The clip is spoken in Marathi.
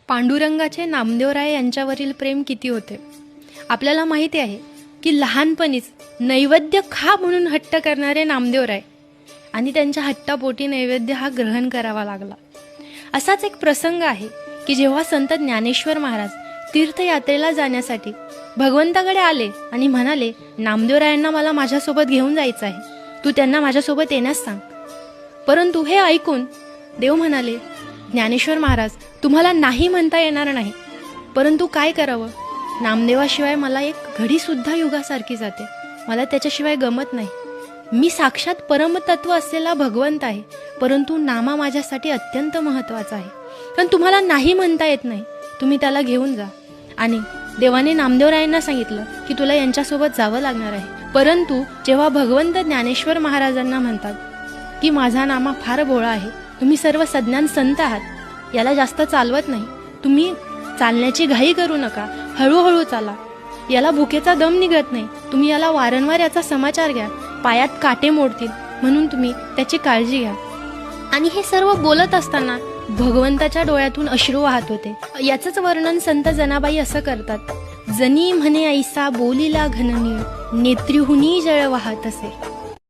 पांडुरंगाचे नामदेवराय यांच्यावरील प्रेम किती होते. आपल्याला माहिती आहे की लहानपणीच नैवेद्य खा म्हणून हट्ट करणारे नामदेवराय आणि त्यांच्या हट्टापोटी नैवेद्य हा ग्रहण करावा लागला. असाच एक प्रसंग आहे की जेव्हा संत ज्ञानेश्वर महाराज तीर्थयात्रेला जाण्यासाठी भगवंताकडे आले आणि म्हणाले, नामदेवरायांना मला माझ्यासोबत घेऊन जायचं आहे, तू त्यांना माझ्यासोबत येण्यास सांग. परंतु हे ऐकून देव म्हणाले, ज्ञानेश्वर महाराज तुम्हाला नाही म्हणता येणार नाही, परंतु काय करावं, नामदेवाशिवाय मला एक घडीसुद्धा युगासारखी जाते, मला त्याच्याशिवाय गमत नाही. मी साक्षात परमतत्व असलेला भगवंत आहे, परंतु नामा माझ्यासाठी अत्यंत महत्त्वाचा आहे. पण तुम्हाला नाही म्हणता येत नाही, तुम्ही त्याला घेऊन जा. आणि देवाने नामदेवरायांना सांगितलं की तुला यांच्यासोबत जावं लागणार आहे. परंतु जेव्हा भगवंत ज्ञानेश्वर महाराजांना म्हणतात की माझा नामा फार भोळा आहे, तुम्ही सर्व सज्ञान संत आहात, याला जास्त चालवत नाही, तुम्ही चालण्याची घाई करू नका, हळूहळू चाला, याला भुकेचा दम निघत नाही, तुम्ही याला वारंवार याचा समाचार घ्या, पायात काटे मोडतील म्हणून तुम्ही त्याची काळजी घ्या. आणि हे सर्व बोलत असताना भगवंताच्या डोळ्यातून अश्रू वाहत होते. याचंच वर्णन संत जनाबाई असं करतात, जनी म्हणे ऐसा बोलिला घननी, नेत्रीहुनी जळ वाहत असे.